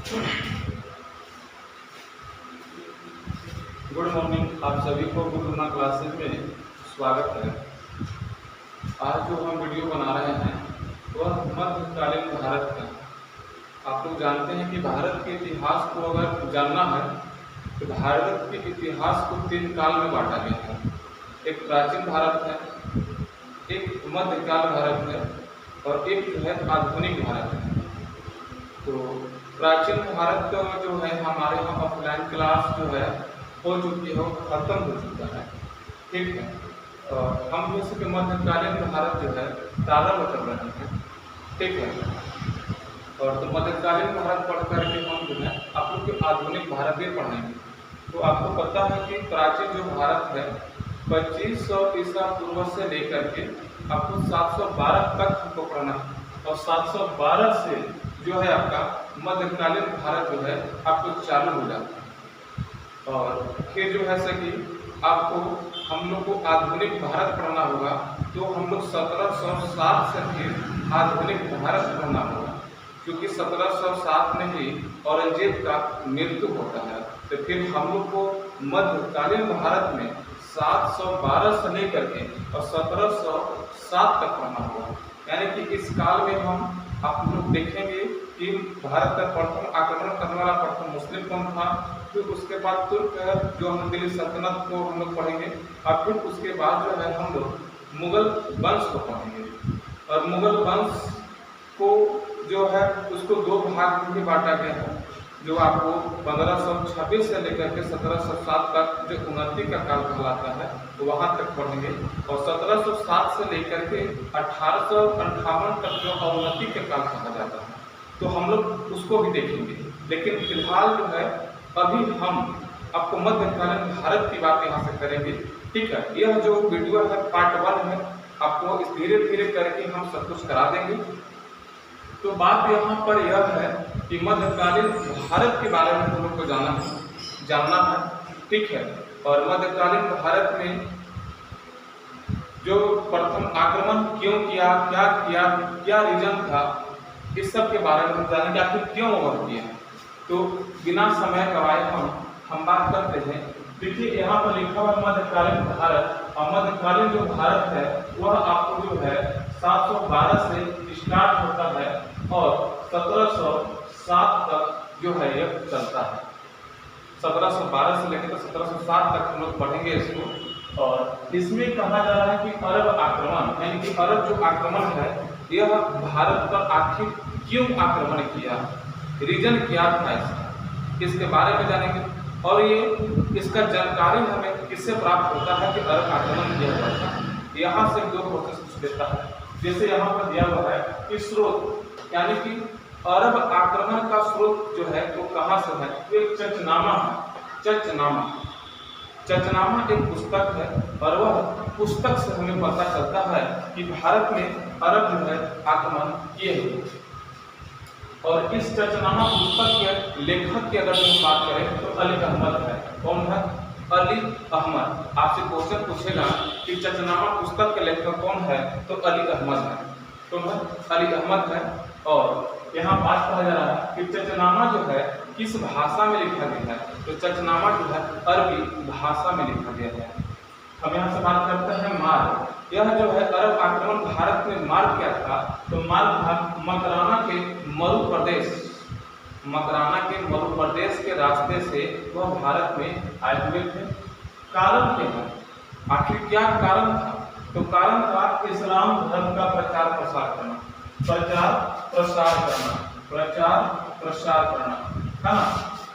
Good morning. आप सभी को गुरुकुल क्लासेस में स्वागत है। आज जो हम वीडियो बना रहे हैं वह मध्यकालीन भारत का। आप लोग जानते हैं कि भारत के इतिहास को अगर जानना है तो भारत के इतिहास को 3 काल में बांटा गया है। एक प्राचीन भारत है, एक मध्यकाल भारत है और एक जो है आधुनिक भारत है। तो प्राचीन भारत जो है हमारे यहाँ ऑफलाइन क्लास जो है हो चुकी है, खत्म हो चुका है, ठीक है। और हम जैसे कि मध्यकालीन भारत जो है प्रारंभ कर रहे हैं, ठीक है। और तो मध्यकालीन भारत पढ़ करके हम जो है आप लोग के आधुनिक भारत भी पढ़ेंगे। तो आपको पता है कि प्राचीन जो भारत है 2500 ईसा पूर्व से लेकर के आपको 712 तक हमको पढ़ना है और 712 से जो है आपका मध्यकालीन भारत जो है आपको चालू हो जाता है। और फिर जो है कि आपको हम लोग को आधुनिक भारत पढ़ना होगा, तो हम लोग 1707 से फिर आधुनिक भारत पढ़ना होगा, क्योंकि 1707 में ही औरंगजेब का मृत्यु होता है। तो फिर हम लोग को मध्यकालीन भारत में 712 से लेकर के और 1707 तक पढ़ना होगा। यानी कि इस काल में हम आप लोग देखेंगे कि भारत का प्रथम आक्रमण करने वाला प्रथम मुस्लिम कौन था, फिर उसके बाद तुर्क जो हम दिल्ली सल्तनत को हम लोग पढ़ेंगे और फिर उसके बाद जो है हम लोग मुगल वंश को पढ़ेंगे। और मुगल वंश को जो है उसको 2 भाग में बांटा गया है, जो आपको 1526 से लेकर के 1707 तक जो उन्नति का काल कहलाता है वहाँ तक पढ़ेंगे। और 1707 से लेकर के 1858 तक जो अवनति का काल कहा जाता है, तो हम लोग उसको भी देखेंगे। लेकिन फिलहाल जो है अभी हम आपको मध्यकालीन भारत की बात यहाँ से करेंगे, ठीक है। यह जो वीडियो है पार्ट 1 है, आपको धीरे धीरे करके हम सब कुछ करा देंगे। तो बात यहाँ पर यह है कि मध्यकालीन भारत के बारे में हम लोग को जानना है, ठीक है। और मध्यकालीन भारत में जो प्रथम आक्रमण क्यों किया, क्या रीजन था, इस सब के बारे में हम जानेंगे, आखिर क्यों वह किया। तो बिना समय गवाए हम बात करते हैं। देखिए यहाँ पर लिखा हुआ मध्यकालीन भारत, और मध्यकालीन जो भारत है वह आपको जो है 712 से स्टार्ट होता है और 1707 तक जो है यह चलता है। 1712 से लेकर 1707 तक हम लोग पढ़ेंगे इसको। और इसमें कहा जा रहा है कि अरब आक्रमण, यानी कि अरब जो आक्रमण है यह भारत पर आखिर क्यों आक्रमण किया, रीजन क्या था इसके बारे में जानेंगे। और ये इसका जानकारी हमें किससे प्राप्त होता है कि अरब आक्रमण किया हुआ था। यहाँ से 2 प्रोसेस पूछ लेता है। जैसे यहाँ पर दिया हुआ है कि स्रोत, यानी कि अरब आक्रमण का स्रोत जो है वो कहाँ से है, वो एक चचनामा है। चचनामा एक पुस्तक है और वह पुस्तक से हमें पता चलता है कि भारत में अरब जो है आक्रमण किए हुए। और इस चचनामा पुस्तक के लेखक की अगर हम बात करें तो अली अहमद है। कौन है? अली अहमद। आपसे क्वेश्चन पूछेगा कि चचनामा पुस्तक के लेखक कौन है, तो अली अहमद है। कौन है? अली अहमद है। और यहाँ बात कहा जा रहा है कि चचनामा जो है किस भाषा में लिखा गया है, तो चचनामा जो है अरबी भाषा में लिखा गया है। हम यहाँ से बात करते हैं मार्ग। यह जो है अरब आक्रमण भारत में मार्ग क्या था, तो मार्ग मकराना के मरु प्रदेश के रास्ते से वह भारत में आए हुए थे। कारण क्या है, आखिर क्या कारण था, तो कारण था इस्लाम धर्म का प्रचार प्रसार करना, है ना।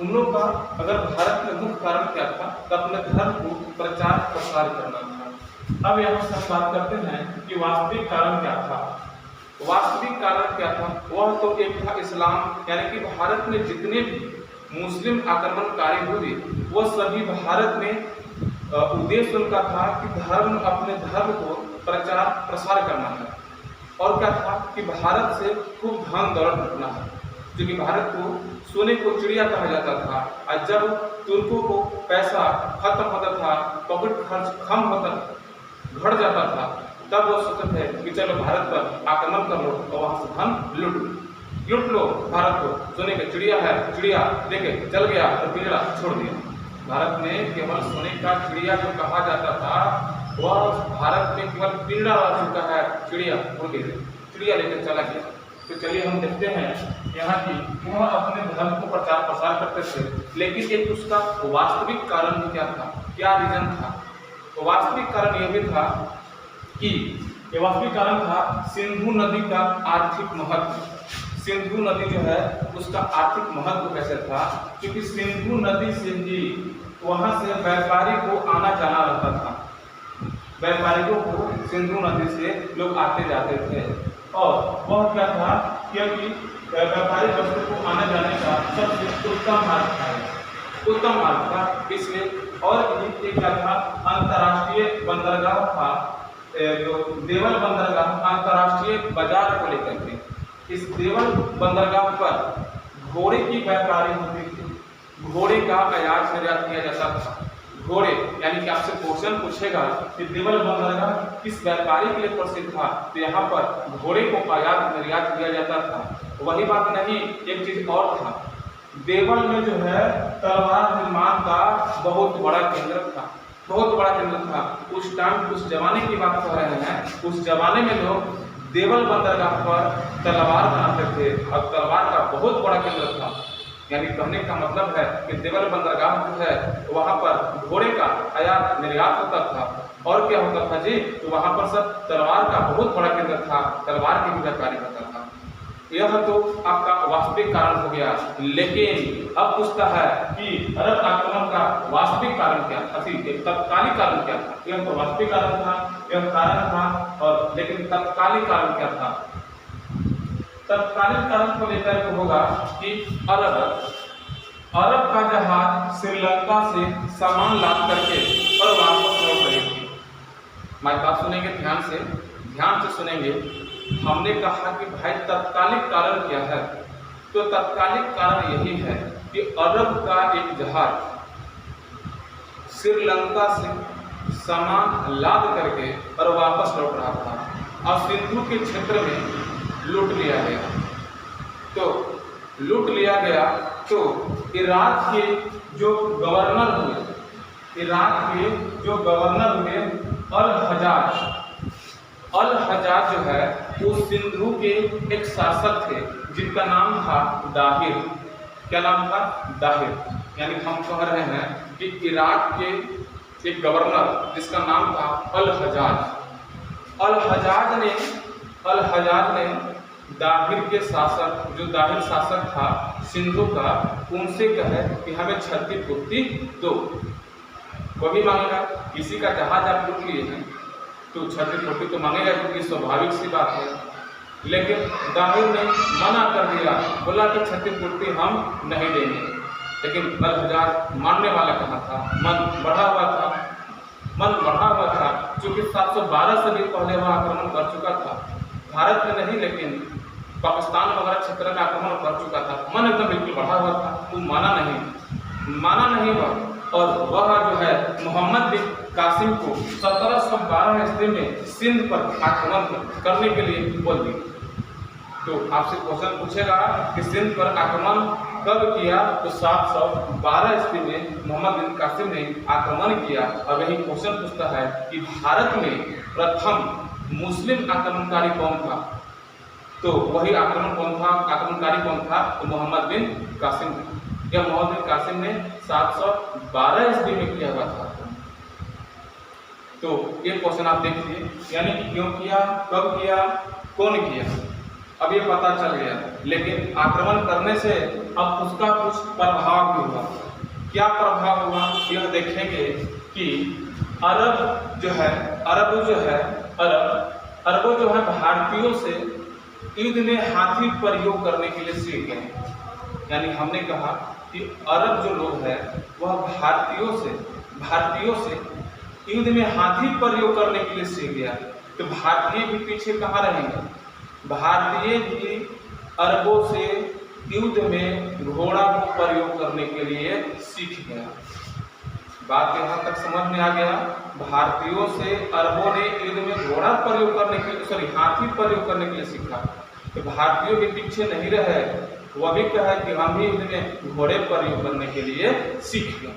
उन लोग का अगर भारत में मुख्य कारण क्या था, तो अपने धर्म को प्रचार प्रसार करना था। अब यहाँ से हम बात करते हैं कि वास्तविक कारण क्या था। वास्तविक कारण क्या था, वह तो एक था इस्लाम, यानी कि भारत में जितने भी मुस्लिम आक्रमणकारी हुए वह सभी भारत में उद्देश्य उनका था कि अपने धर्म को प्रचार प्रसार करना है। और क्या था कि भारत से खूब धन दौलत लूटना है, क्योंकि भारत को सोने को चिड़िया कहा जाता था। और जब तुर्कों को पैसा खत्म होता था, पॉकेट खर्च कम होता घट जाता था, तब वो सोचते थे कि चलो भारत पर आक्रमण कर लो और वहाँ से धन लूट लो। लूट लो भारत को, सोने की चिड़िया है, चिड़िया देखे चल गया तो पिंजरा छोड़ दिया। भारत में केवल सोने का चिड़िया जो कहा जाता था वह भारत में केवल पिंजरा रह चुका है, चिड़िया उड़ गई, चिड़िया लेकर चला गया। तो चलिए हम देखते हैं यहाँ की वह अपने धर्म को प्रचार प्रसार करते थे, लेकिन एक उसका वास्तविक कारण भी क्या था, क्या रीजन था? तो वास्तविक कारण यह भी था कि ये वास्तविक कारण था सिंधु नदी का आर्थिक महत्व। सिंधु नदी जो है उसका आर्थिक महत्व कैसे था, क्योंकि सिंधु नदी से ही वहां से व्यापारी को आना जाना रहता था, व्यापारियों को सिंधु नदी से लोग आते जाते थे। और वह क्या था, क्योंकि व्यापारी वस्तु को आने जाने का सबसे उत्तम मार्ग था, उत्तम मार्ग था इसलिए। और ये क्या था, अंतर्राष्ट्रीय बंदरगाह था, जो देवल बंदरगाह अंतर्राष्ट्रीय बाजार को लेकर के। इस देवल बंदरगाह पर घोड़े की व्यापारी होती थी, घोड़े का आयात निर्यात किया जाता था। घोड़े यानी कि आपसे क्वेश्चन पूछेगा कि देवल बंदरगाह किस व्यापारी के लिए प्रसिद्ध था, तो यहाँ पर घोड़े को आयात निर्यात किया जाता था। वही बात नहीं, एक चीज और था, देवल में जो है तलवार निर्माण का बहुत बड़ा केंद्र था, बहुत बड़ा केंद्र था। उस टाइम उस जमाने की बात कर रहे हैं, उस जमाने में लोग देवल बंदरगाह पर तलवार बनाते थे और तलवार का बहुत बड़ा केंद्र था। यानी कहने का मतलब है कि देवल बंदरगाह जो है वहां पर घोड़े का आयात निर्यात होता था। और क्या होता था जी, तो वहां पर सब तलवार का बहुत बड़ा केंद्र था, तलवार की भी व्यापारी होता था। यह तो आपका वास्तविक कारण हो गया। लेकिन अब पूछता है कि अरब आक्रमण का वास्तविक कारण क्या था, तत्कालिक कारण क्या था? यह तो वास्तविक कारण था, यह कारण था, और लेकिन तत्कालिक कारण क्या था? तत्कालीन कारण को लेकर के होगा कि अरब का जहाज श्रीलंका से सामान लाद करके और वापस लौट रही थी। हमारी बात सुनेंगे ध्यान से सुनेंगे। हमने कहा कि भाई तत्कालिक कारण क्या है, तो तत्कालिक कारण यही है कि अरब का एक जहाज श्रीलंका से सामान लाद करके और वापस लौट रहा था और सिंधु के क्षेत्र में लूट लिया गया। तो लूट लिया गया तो इराक के जो गवर्नर हुए, अल हजाज जो है वो सिंधु के एक शासक थे जिनका नाम था दाहिर। क्या नाम था? दाहिर। यानी हम कह रहे हैं कि इराक के एक गवर्नर जिसका नाम था अल हजाज ने दाहिर के शासक, जो दाहिर शासक था सिंधु का, उनसे कहे कि हमें क्षतिपूर्ति दो। वो भी मांगेगा, किसी का जहाज आप लूट लिए हैं तो क्षतिपूर्ति तो मांगेगा, क्योंकि स्वाभाविक सी बात है। लेकिन दाहिर ने मना कर दिया, बोला कि क्षतिपूर्ति हम नहीं देंगे। लेकिन अल हजाज मानने वाला कहाँ था, मन बढ़ा हुआ था, क्योंकि 712 से भी पहले वह आक्रमण कर चुका था। भारत में नहीं लेकिन पाकिस्तान वगैरह क्षेत्र में आक्रमण कर चुका था। मन एकदम बिल्कुल बढ़ा हुआ था, वो माना नहीं हुआ। और वह जो है मोहम्मद बिन कासिम को 1712 ईस्वी में सिंध पर आक्रमण करने के लिए बोल दी। तो आपसे क्वेश्चन पूछेगा कि सिंध पर आक्रमण कब किया, तो 712 ईस्वी में मोहम्मद बिन कासिम ने आक्रमण किया। और वही क्वेश्चन पूछता है कि भारत में प्रथम मुस्लिम आक्रमणकारी कौन था, तो वही आक्रमणकारी कौन था, तो मोहम्मद बिन कासिम। यह मोहम्मद बिन कासिम ने 712 ईस्वी में किया हुआ था। तो ये क्वेश्चन आप देखिए, यानी कि क्यों किया, कब किया, कौन किया, अब ये पता चल गया। लेकिन आक्रमण करने से अब उसका कुछ प्रभाव भी हुआ। क्या प्रभाव हुआ, यह देखेंगे कि अरब जो है भारतीयों से युद्ध में हाथी प्रयोग करने के लिए सीख गए। यानी हमने कहा कि अरब जो लोग हैं वह भारतीयों से युद्ध में हाथी प्रयोग करने के लिए सीख गया। तो भारतीय भी पीछे कहाँ रहेंगे, भारतीय भी अरबों से युद्ध में घोड़ा को प्रयोग करने के लिए सीख गया। बात यहाँ तक समझ में आ गया। भारतीयों से अरबों ने युद्ध में घोड़ा प्रयोग करने के लिए, हाथी प्रयोग करने के लिए सीखा। तो भारतीयों के पीछे नहीं रहे, वह भी कहा कि हम भी इन्हें घोड़े पर युद्ध करने के लिए सीख गए।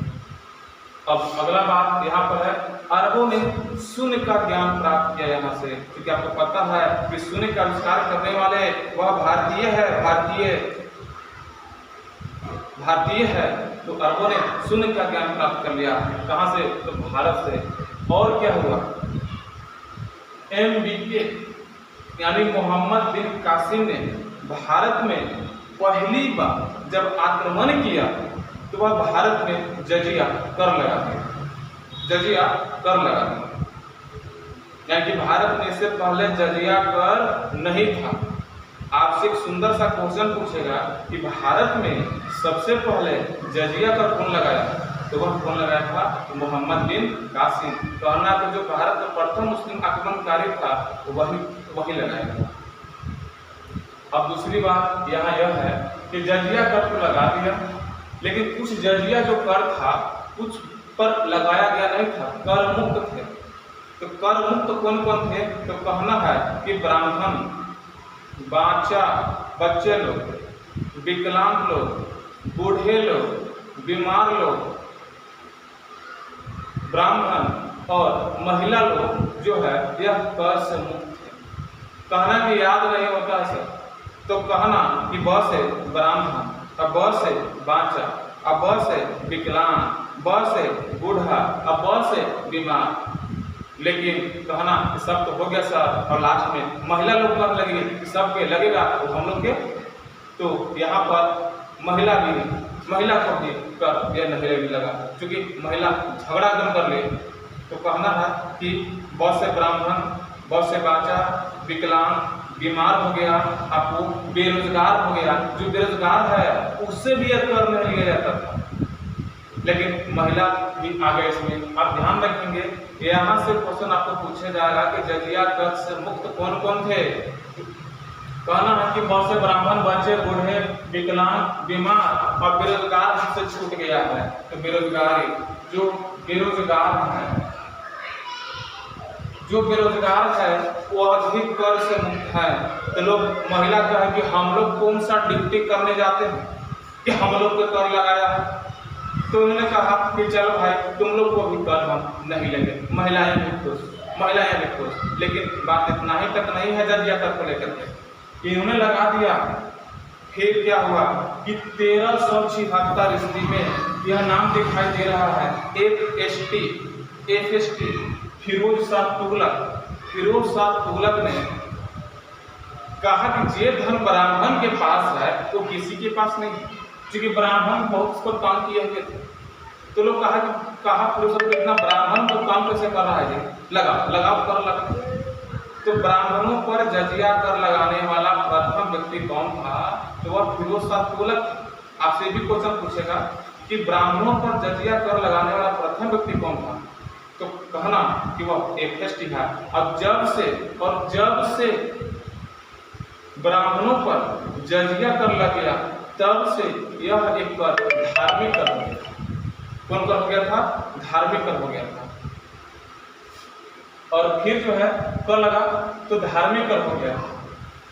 अब अगला बात यहाँ पर है, अरबों ने शून्य का ज्ञान प्राप्त किया यहाँ से, क्योंकि आपको पता है कि शून्य का आविष्कार करने वाले वह भारतीय है, भारतीय है। तो अरबों ने शून्य का ज्ञान प्राप्त कर लिया। कहाँ से? तो भारत से। और क्या हुआ? MBK यानी मोहम्मद बिन कासिम ने भारत में पहली बार जब आक्रमण किया तो वह भारत में जजिया कर लगा दिया, यानी कि भारत में इससे पहले जजिया कर नहीं था। आपसे एक सुंदर सा क्वेश्चन पूछेगा कि भारत में सबसे पहले जजिया कर कौन लगाया? तो वह कौन लगाया था? मोहम्मद बिन कासिम। कहना तो जो भारत में प्रथम मुस्लिम आक्रमणकारी था वही लगाया था। अब दूसरी बात यहाँ यह है कि जजिया कर तो लगा दिया, लेकिन कुछ जजिया जो कर था कुछ पर लगाया गया नहीं था, कर मुक्त थे। तो कर मुक्त कौन कौन थे? तो कहना है कि ब्राह्मण, बाचा, बच्चे लोग, विकलांग लोग, बूढ़े लोग, बीमार लोग, ब्राह्मण और महिला लोग जो है यह कर से मुक्त थे। कहना कि याद नहीं होता है तो कहना कि ब से ब्राह्मण, अब ब से बाचा, अब ब से विकलांग, ब से बूढ़ा, अब ब से बीमार। लेकिन कहना कि सब तो हो गया सर, और लास्ट में महिला लोग कहने लगी सबके लगेगा तो हम लोग के, तो यहाँ पर महिला को भी कर यह नहीं लगा, क्योंकि महिला झगड़ा एकदम कर ले। तो कहना है कि ब से ब्राह्मण, ब से बाचा, विकलांग, बीमार हो गया, आपको बेरोजगार हो गया। जो बेरोजगार है उससे भी यह कर नहीं लिया जाता था, लेकिन महिला भी आ गए इसमें। आप ध्यान रखेंगे, यहाँ से क्वेश्चन आपको पूछा जाएगा कि जजिया कर से मुक्त कौन कौन थे। कहना है कि बहुत से ब्राह्मण, बच्चे, बूढ़े, विकलांग, बीमार और बेरोजगार हमसे छूट गया है। तो बेरोजगारी, जो बेरोजगार है वो अधिक कर से मुक्त है। तो लोग महिला का है कि हम लोग कौन सा ड्यूटी करने जाते हैं कि हम लोग को कर लगाया है। तो उन्होंने कहा कि चलो भाई तुम लोग को भी कर हम नहीं लेंगे, महिलाएं भी खुश। लेकिन बात इतना ही तक नहीं है जजिया कर को लेकर के, इन्होंने लगा दिया। फिर क्या हुआ कि 1376 ईस्वी में यह नाम दिखाई दे रहा है FST, फिरोज शाह तुगलक ने कहा कि ये धन ब्राह्मण के पास है तो किसी के पास नहीं, क्योंकि ब्राह्मण बहुत उसको काम किए हुए थे। तो लोग कहा फिरोज इतना ब्राह्मण तो काम कैसे कर रहा है, लगाओ कर लगा। तो ब्राह्मणों पर जजिया कर लगाने वाला प्रथम व्यक्ति कौन था? तो वह फिरोज शाह तुगलक। आपसे भी क्वेश्चन पूछेगा कि ब्राह्मणों पर जजिया कर लगाने वाला प्रथम व्यक्ति कौन था? तो कहना कि वह FST है। अब जब से ब्राह्मणों पर जजिया कर लग गया तब से यह एक कर धार्मिक कर हो गया। कौन कर हो गया था? धार्मिक कर हो गया था। और फिर जो है कर लगा तो धार्मिक कर हो गया।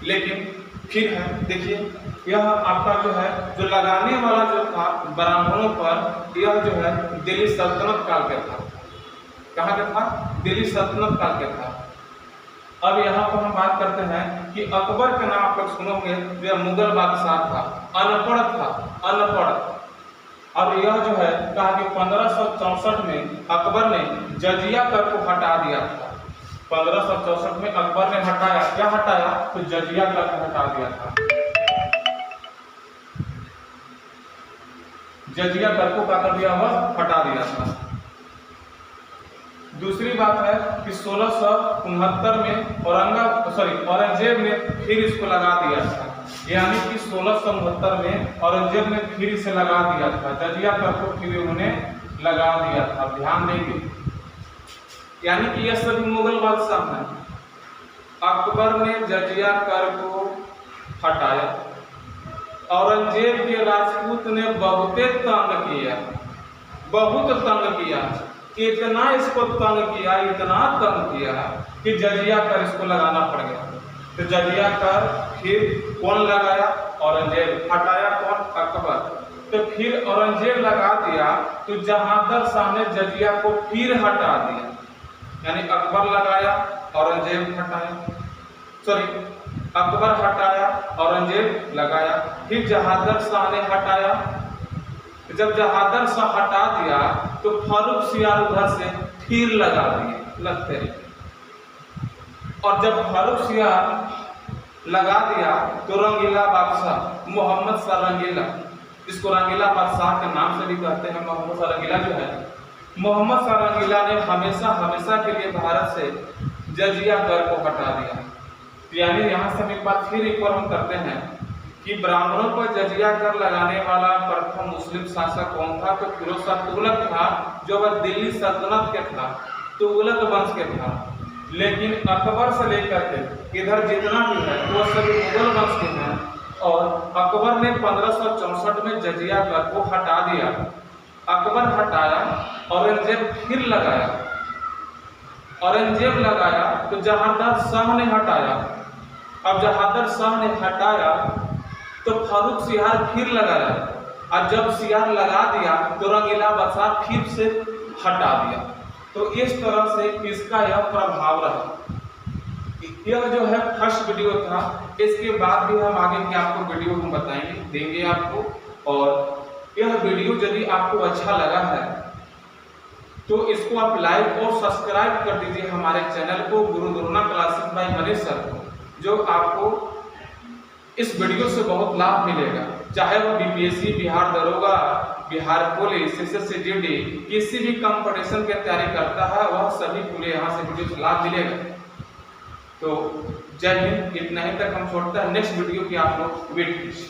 लेकिन फिर है देखिए, यह आपका जो है जो लगाने वाला जो था ब्राह्मणों पर, यह जो है दिल्ली सल्तनत काल का था। कहाँ का था? दिल्ली सल्तनत काल का था। अब यहाँ पर हम बात करते हैं कि अकबर का नाम आप लोग सुनोगे, जो मुगल बादशाह था, अनपढ़। और यह जो है कहा कि 1564 में अकबर ने जजिया कर को हटा दिया था। 1564 में अकबर ने हटाया, क्या हटाया? तो जजिया कर को हटा दिया था। जजिया कर को क्या कर दिया? वह हटा दिया था। दूसरी बात है कि 1669 में औरंगजेब ने फिर इसको लगा दिया था। यानी कि 1669 में औरंगजेब ने फिर इसे लगा दिया था, जजिया कर को फिर उन्होंने लगा दिया था। ध्यान देंगे, यानी कि यह सभी मुगल बादशाह हैं। अकबर ने जजिया कर को हटाया, औरंगजेब के राजपूत ने बहुत तंग किया, इतना इसको तंग किया कि जजिया कर इसको लगाना पड़ गया। तो जजिया कर, फिर कौन लगाया? औरंगजेब। हटाया कौन? अकबर। तो फिर औरंगजेब लगा दिया, तो जहांगीर शाह ने जजिया को फिर हटा दिया, यानी अकबर लगाया, औरंगजेब हटाया, सॉरी अकबर हटाया, औरंगजेब लगाया, फिर जहांगीर शाह ने हटाया। जब जहांगीर शाह हटा दिया तो फारूक सियार उधर से फिर लगा दिए, लगते रहे। और जब फारूक सियार लगा दिया तो रंगीला बादशाह, मोहम्मद शाह रंगीला, इसको रंगीला बादशाह के नाम से भी कहते हैं, मोहम्मद शाह रंगीला जो है, मोहम्मद शाह रंगीला ने हमेशा हमेशा के लिए भारत से जजिया कर को हटा दिया। यानी यहाँ से हम एक बार फिर एक बार हम करते हैं कि ब्राह्मणों पर जजिया कर लगाने वाला प्रथम मुस्लिम शासक कौन था? तो फिरोज शाह तुगलक था, जो वह दिल्ली सल्तनत के था, तुगलक वंश के था। लेकिन अकबर से लेकर के इधर जितना भी है वो सभी मुगल वंश के हैं। और अकबर ने 1564 में जजिया कर को हटा दिया। अकबर हटाया, औरंगजेब फिर लगाया, औरंगजेब लगाया तो जहांगीर शाह ने हटाया। अब जहांगीर शाह ने हटाया तो फारूक सियार फिर लगाया, और जब सियार लगा दिया तो रंगीला बादशाह फिर से हटा दिया। तो इस तरह से इसका यह प्रभाव रहा। यह जो है फर्स्ट वीडियो था। इसके बाद भी हम आगे की आपको वीडियो हम बताएंगे, देंगे आपको। और यह वीडियो यदि आपको अच्छा लगा है तो इसको आप लाइक और सब्सक्राइब कर दीजिए हमारे चैनल को, गुरु Drona classes bye Manish sir को, जो आपको इस वीडियो से बहुत लाभ मिलेगा। चाहे वो बीपीएससी, बिहार दरोगा, बिहार पुलिस, एसएससी जीडी, किसी भी कंपटीशन की तैयारी करता है, वह सभी को यहाँ से वीडियो से लाभ मिलेगा। तो जय हिंद। इतना ही तक हम छोड़ते हैं, नेक्स्ट वीडियो की आप लोग वेट कीजिए।